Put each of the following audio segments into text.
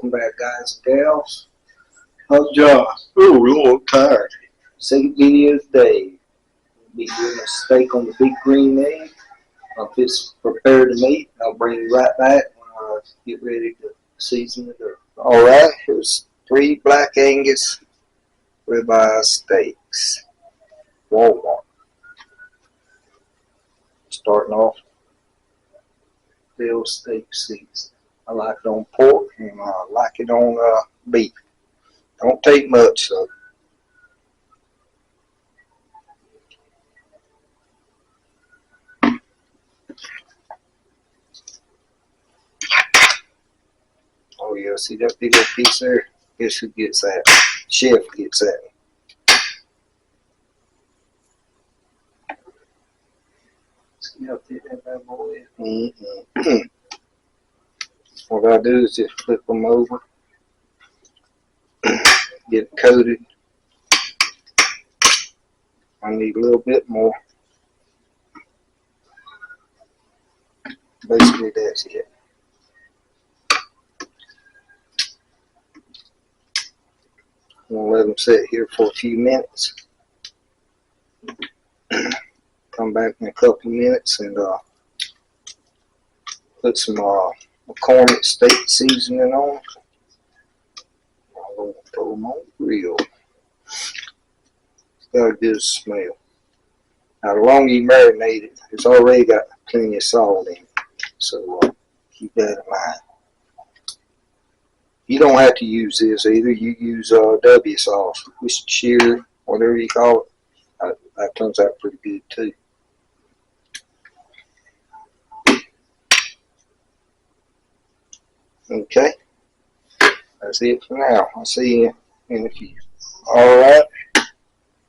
Welcome back, guys and gals. I'm John. Oh, I'm tired. Second video today. We'll be doing a steak on the big green egg. If it's prepared to meat, I'll bring you right back when I get ready to season it up. Alright, here's 3 Black Angus ribeye steaks. Walmart. Starting off, Bill steak season. I like it on pork and I like it on beef. Don't take much though. Oh yeah, see that big old piece there? Guess who gets that? Chef gets that. See how thick that bad boy is? What I do is just flip them over, get it coated. I need a little bit more. Basically, that's it. I'm going to let them sit here for a few minutes. Come back in a couple of minutes and put some McCormick steak seasoning on. I'm going to throw them on the grill. It's got a good smell. Now, the longer you marinate it, it's already got plenty of salt in it. So keep that in mind. You don't have to use this either. You use W sauce, Worcestershire, whatever you call it. That turns out pretty good too. Okay, that's it for now. I'll see you in a few. Alright,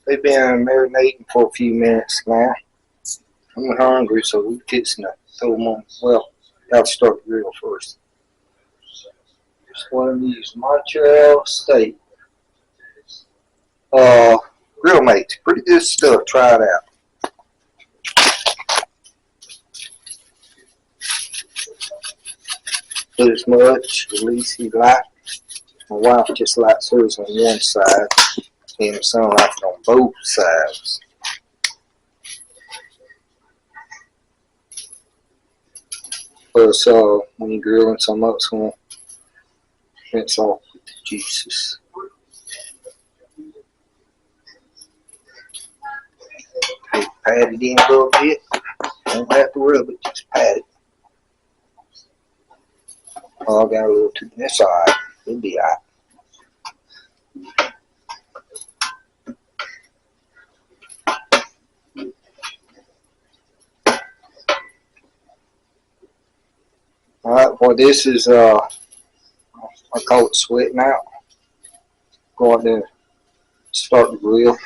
they've been marinating for a few minutes now. I'm hungry, so we're fixing to throw them on. Well, gotta start the grill first. Just want to use Montreal steak. Grill mates, pretty good stuff. Try it out. Put as much, at least you like. My wife just likes hers on one side, and my son likes it on both sides. Plus, when you're grilling some up, it's going to rinse off with the juices. Pat it in a little bit. Don't have to rub it, just pat it. Oh, I got a little too. That's alright. It'll be alright. Alright, well, this is, I call it sweating out. Go out there, start the grill.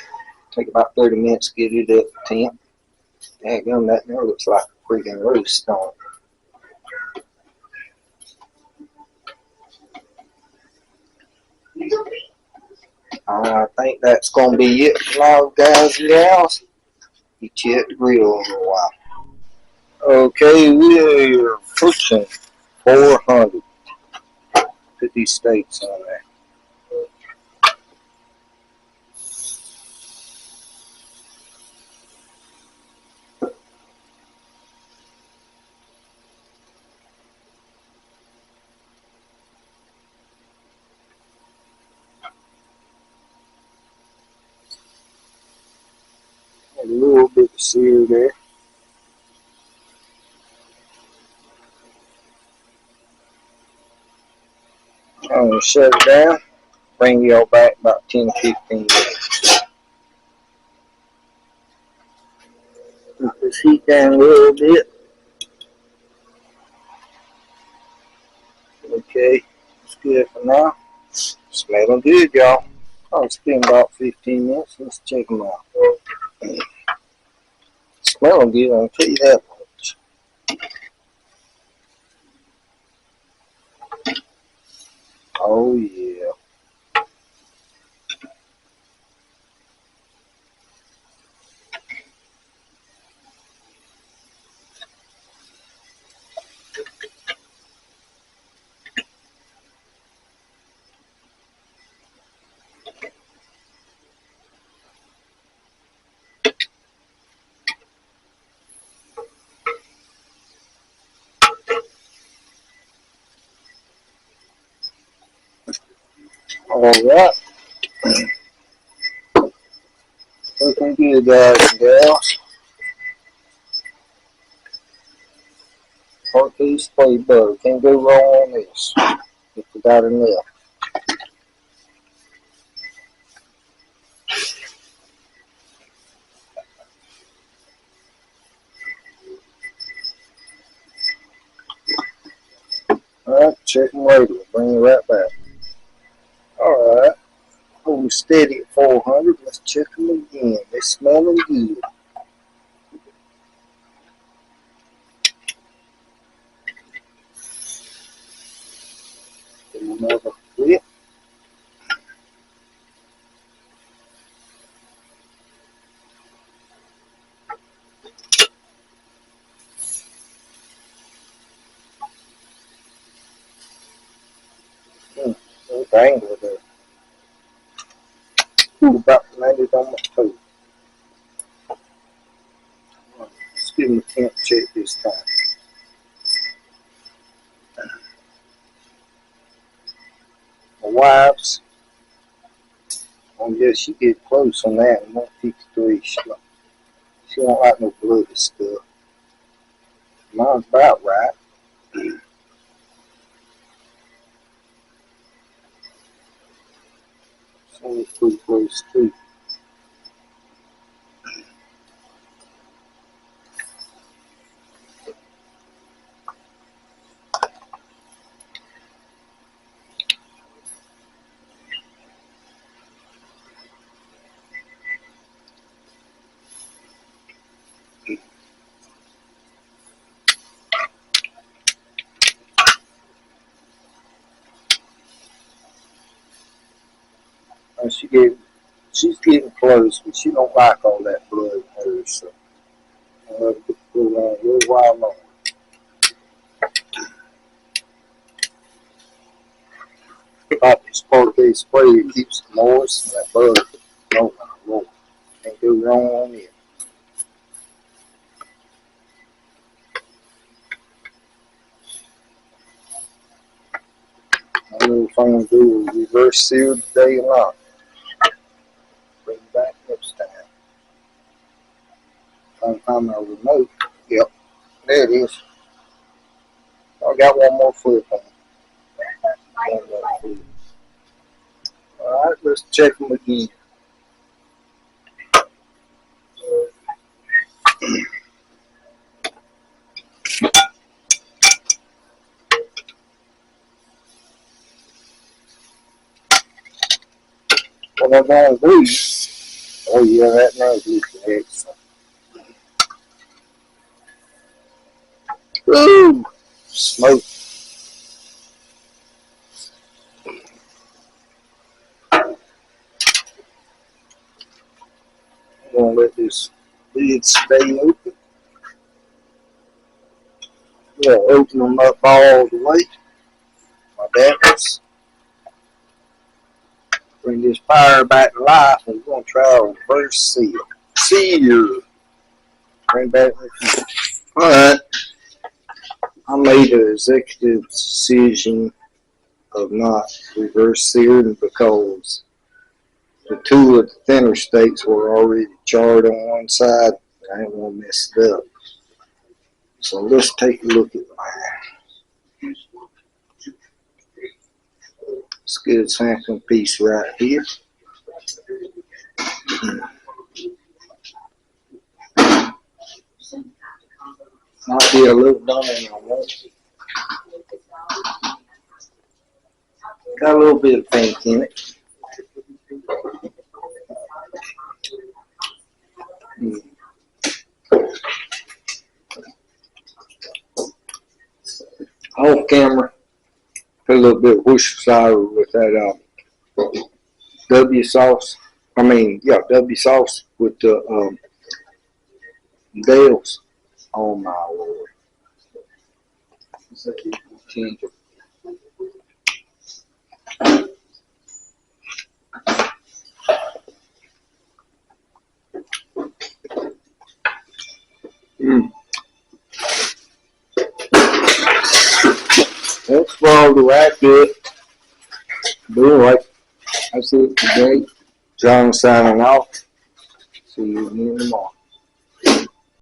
Take about 30 minutes to get it up to temp. Daggum, that there looks like a freaking roast on it. I think that's going to be it for now, guys and gals. Get you at the grill in a while. Okay, we're pushing 400. Put these steaks on there. A little bit of sear there. I'm going to shut it down. Bring y'all back about 10 to 15 minutes. Put this heat down a little bit. Okay, it's good for now. Smelling good, y'all. It's been about 15 minutes. Let's check them out. Smelling good, I'll tell you that much. Oh yeah. Alright. Looking good, guys and gals. Hard piece play butter. Can't go wrong on this. If you got enough. Alright, check them later. We'll bring you right back. Alright. Hold steady at 400. Let's check them again. They're smelling good. Do another flip. There's angle there. Ooh, about landed on my toe. Let's give him a temp check this time. My wife's, yeah, she get close on that. 153. She don't like no bloody stuff. Mine's about right. It's only pretty close too. She's getting close, but she don't like all that blood in hers, so I'll have to go around a little while longer. About this parquet spray, it keeps it moist and that blood. Oh my Lord, can't go wrong on it. I don't know if I'm going to do a reverse seal today or not. Bring it back next time. Trying to find my remote. Yep, there it is. I got one more flip on it. Alright, let's check them again. What I'm going to do, oh yeah, that nose looking excellent. Woo! Smoke. I'm going to let this lid stay open. Yeah, open them up all the way. My dampers. Bring this fire back to life, and we're going to try a reverse seal. Seal. Bring back the Alright. I made an executive decision of not reverse sealing because the two of the thinner steaks were already charred on one side. I didn't want to mess it up. So let's take a look at mine. Let's get a sampling piece right here. Might be a little done in my won't. Got a little bit of pink in it. Off camera, put a little bit of Worcestershire with that W sauce. W sauce with the Dale's. Oh my Lord. Change it. That's all the right good. Doing right. That's it today. John signing off. See you again tomorrow.